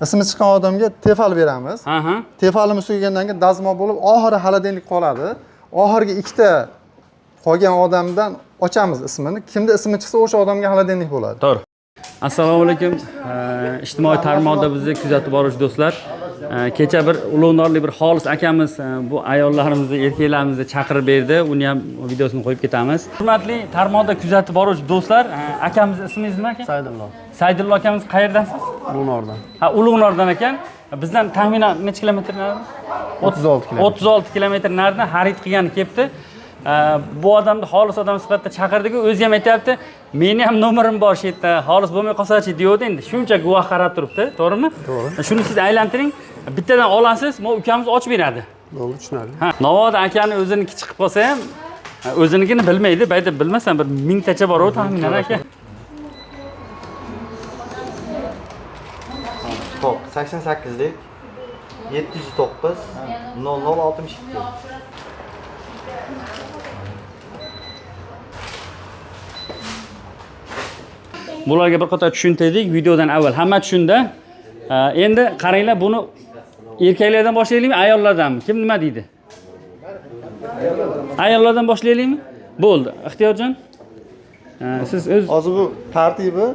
Ismi chiqqan odamga tefal beramiz. Tefalimiz tugagandan keyin dazmol bo'lib, oxiri xolodilnik qoladi. Oxirgi ikkita qolgan odamdan ochamiz ismini. Kimda ismi chiqsa o'sha odamga xolodilnik bo'ladi. To'g'ri. Assalomu alaykum. Ijtimoiy tarmoqda bizni kuzatib boruvchi do'stlar. Kecha bir ulug'norli bir xolis akamiz bu ayollarimizni, erkaklarimizni chaqirib berdi. Uni ham videosini qo'yib ketamiz. Hurmatli tarmoqda kuzatib boruvchi do'stlar, akamiz ismingiz nima ekan? Saydullo. Saydullo akamiz qayerdansiz? Ulug'nordan. Ha, Ulug'nordan ekan. Bizdan taxminan necha kilometr nari? 36 kilometr. 36 kilometr naridan xarid qilgani kelibdi. Bu odamni xolis odam sifatida chaqirdi-ku, o'zi ham aytayapti, meni ham nomerim bor shu yerda, xolis bo'lmay qolsa-chi deydi endi. Shuncha guvoh qarab turibdi, to'g'rimi? To'g'ri. Shuni siz aylantiring, bittadan olasiz, men ukamiz ochib beradi. To'g'ri, tushunarli. Ha, navoda akani o'ziniki chiqib qolsa ham, o'zinikini bilmaydi, bayda bilmasam bir 1000 tacha bor u taxminan aka. Top 88lik 709 0062. Bularga bir qator tushuntirdik videodan avval. Hamma tushunda. Endi qaranglar, buni erkaklardan boshlaylikmi, ayollardanmi? Kim nima deydi? Ayollardan boshlaylikmi? Bo'ldi. Ixtiyorjon. Siz o'z Hozir bu tartibi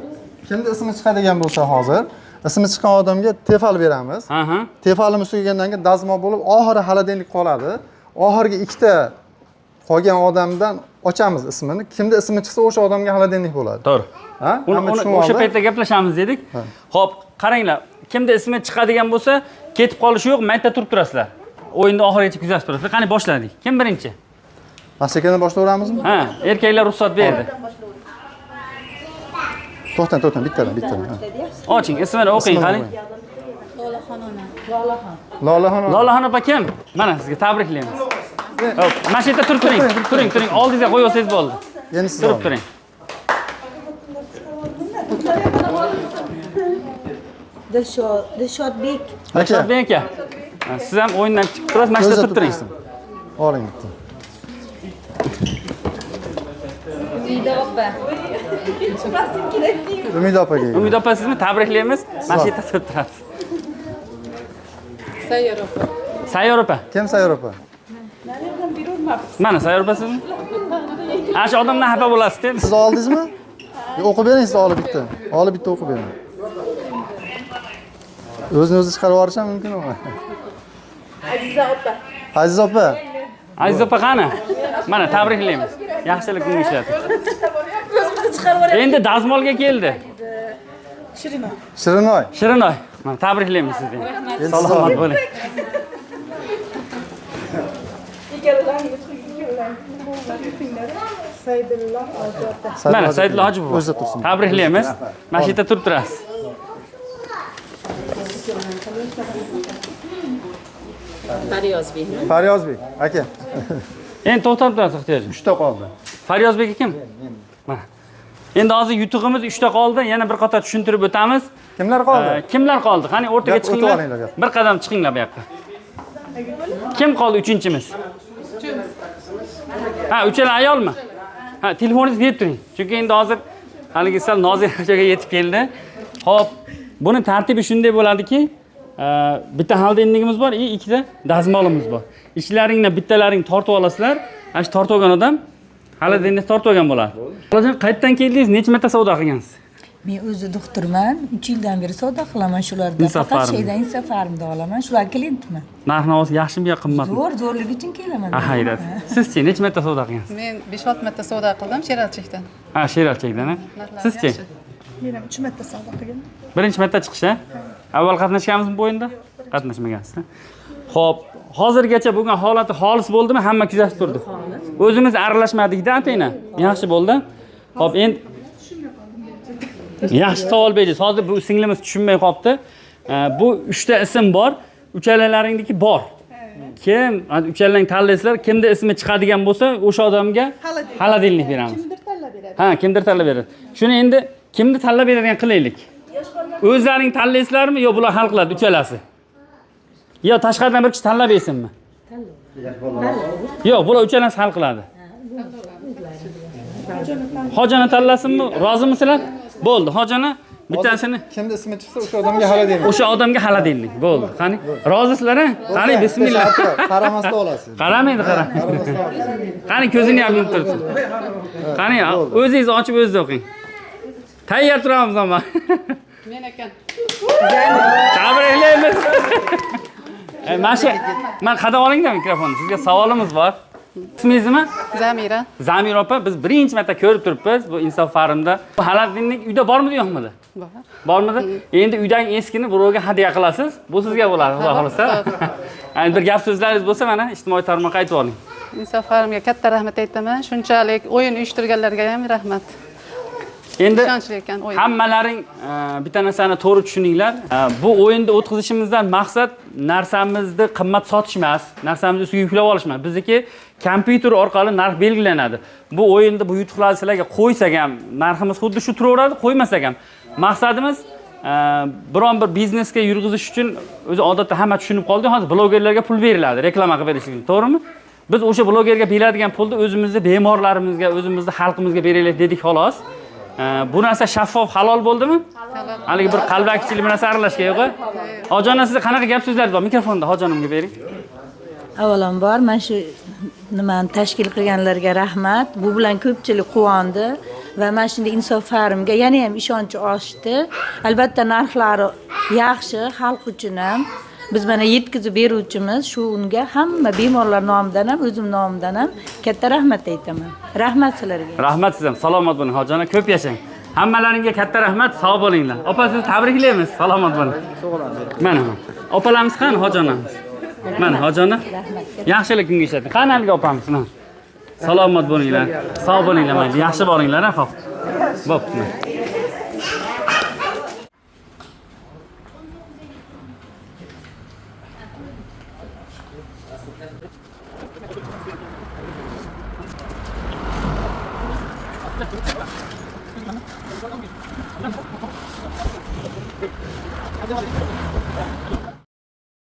kimda ismi chiqadigan bo'lsa hozir ismi chiqqan odamga tefal beramiz. Tefalimiz tugagandan keyin dazmol bo'lib, oxiri xolodilnik qoladi. Oxirgi ikkita qolgan odamdan ochamiz ismini. Kimda ismi chiqsa o'sha odamga xolodilnik bo'ladi. To'g'ri. O'sha paytda gaplashamiz dedik. Xo'p, qaranglar, kimda ismi chiqadigan bo'lsa, ketib qolishi yo'q, mayda turib turasizlar. O'yinni oxirigacha kuzatib turasizlar. Qani boshladik. Kim birinchi? Masakadan boshlayveramizmi? Ha, erkaklar ruxsat berdi. To'xtang, bittadan. Oching, ismini o'qing, qani. Lolaxon opa kim? Mana sizga tabriklaymiz. Hop, mana shu yerda turib turing. Turing. Oldingizga qo'yib olsangiz bo'ldi. Endi siz turib turing. Dilshodbek. Dilshodbek aka. Siz ham o'yindan chiqib turasiz, mana shu yerda turib turing. Oling bitta. Umid opaga. Umid opa sizmi? Tabriklaymiz. Mana shu yerda turib turasiz. Sayyor opa. Kim Sayyor opa? Mana Sayyor opa sizmi? Ana shu odamdan xafa bo'lasiz-da. Siz oldingizmi? O'qib bering, siz olib bitta. Olib bitta o'qib bering. O'zini chiqarib yuborish ham mumkin emas. Aziz opa. Aziz opa qani? Mana tabriklaymiz. Yaxshilik kunga ishlating. Endi dazmolga keldi. Shirinoy. Mana tabriklaymiz sizni. Salomat bo'ling. Mana Saidullo Hojibov. O'zida tursin. Tabriklaymiz. Mana shu yerda turib turasiz. Faryozbek aka. Endi to'xtab turasiz ehtiyojim. 3 ta qoldi. Faryozbek kim? Mana. Endi hozir yutug'imiz 3 ta qoldi. Yana bir qator tushuntirib o'tamiz. Kimlar qoldi? Kimlar qoldi? Qani o'rtaga chiqinglar. olinglar. Bir qadam chiqinglar bu yoqqa. Kim qoldi uchinchimiz? Ha, uchala ayolmi? Ha, telefoningizni berib turing. Chunki endi hozir haligi sal Nozir akaga yetib keldi. Xo'p, buni tartibi shunday bo'ladiki, bitta xolodilnikimiz bor, ikkita dazmolimiz bor. Ishlaringni bittalaring tortib olasizlar. Ana shu tortib olgan odam xolodilnikni tortib olgan bo'ladi. Hozir qayerdan keldingiz? Necha marta savdo qilgansiz? Men o'zi doktorman, 3 yildan beri savdo qilaman shularda. Faqat shaydan safarimda olaman. Shular klientman. Narx-navosi yaxshimi yo qimmatmi? Zo'rligi uchun kelaman. Hayrat. Sizchi necha marta savdo qilgansiz? Men 5-6 marta savdo qildim Sheralchikdan. Ha, Sheralchikdan. Sizchi? Men ham 3 marta savdo qilganman. Birinchi marta chiqish, ha? Avval qatnashganmizmi bu o'yinda? Qatnashmagansiz. Xo'p, hozirgacha bo'lgan holati xolis bo'ldimi? Hamma kuzatib turdi. O'zimiz aralashmadik-da atayna. Yaxshi bo'ldi. Xo'p, endi yaxshi savol berdingiz. Hozir bu singlimiz tushunmay qolibdi. Bu 3 ta ism bor. Uchalalaringniki bor. Kim, uchalaring tanlaysizlar, kimda ismi chiqadigan bo'lsa, o'sha odamga xolodilnik beramiz. Kimdir tanlab beradi. Ha, kimdir tanlab beradi. Shuni endi kimni tanlab beradigan qilaylik. O'zlaring tanlaysizlarmi yo bular hal qiladi uchalasi? Yo tashqaridan bir kishi tanlab bersinmi? Yo'q, bular uchalasi hal qiladi. Hojani tanlasinmi? Rozimisizlar? Bo'ldi. Hojani Bittasini Kimni ismi chiqsa o'sha odamga hala deymiz. o'sha odamga hala deylik. Bo'ldi. Qani, rozisizlar a? Qani, bismillah. Qaramasdan olasiz. Qaramaydi, qara. Qaramasdan olasiz. Qani, ko'zini ham yumib tursin. Qani, o'zingiz ochib o'zingiz o'qing. Tayyor turamiz amma. Men ekan. Tabriklaymiz. Men qadam olingda mikrofonni. Sizga savolimiz bor. İsmingiz nima? Zamira. Zamir opa, biz birinchi marta ko'rib turibmiz bu Insof Farmda. Bu Haladdinning uyda bormidi, yo'qmidi? Bor. Bormidi? Endi uydagi eskini birovga hadya qilasiz. Bu sizga bo'ladi, xudo xolasa. Endi bir gap so'zlaringiz bo'lsa, mana ijtimoiy tarmoqqa aytib oling. Insof Farmga katta rahmat aytaman. Shunchalik o'yin uyushtirganlarga ham rahmat. Endi Ishonchli ekan o'yin. hammalaring bitta narsani to'g'ri tushuninglar. Bu o'yinda o'tkazishimizdan maqsad narsamizni qimmat sotish emas, narsamizni ustiga yuklab olish emas. Bizniki kompyuter orqali narx belgilanadi. Bu o'yinda bu yutuqlarni sizlarga qo'ysak ham narximiz xuddi shu turaveradi, qo'ymasak ham. Maqsadimiz biron bir biznesga yurg'izish uchun o'zi odatda hamma tushunib qoldi, hozir blogerlarga pul beriladi, reklama qilib berishlik uchun, to'g'rimi? Biz o'sha blogerga beradigan pulni o'zimizning bemorlarimizga, o'zimizning xalqimizga beraylik dedik xolos. Bu narsa shaffof, halol bo'ldimi? Halol. Haligi bir qalbakchilik bilan saralashga yo'q. Hojona, sizga qanaqa gap so'zlaringiz bor? Mikrofonni hojonimga bering. Avvalambor mana shu nimani tashkil qilganlarga rahmat. Bu bilan ko'pchilik quvondi va mana shunday Insof Farmga yana ham ishonchi oshdi. Albatta narxlari yaxshi, xalq uchun ham. Biz mana yetkazib beruvchimiz, shu unga hamma bemorlar nomidan ham, o'zim nomimdan ham katta rahmat aytaman. Rahmat sizlarga. Rahmat sizga. Salomat bo'ling, hojona, ko'p yashang. Hammalaringga katta rahmat, sog' bo'linglar. Opa, sizni tabriklaymiz. Salomat bo'ling. Mana. Opalarimiz qani, hojonamiz? Mana hojona. Yaxshilik kunga ishlating. Qani haligi opamiz? Salomat bo'linglar. Sog' bo'linglar, mayli. Yaxshi boringlar, xo'p. Bo'pti. Hadi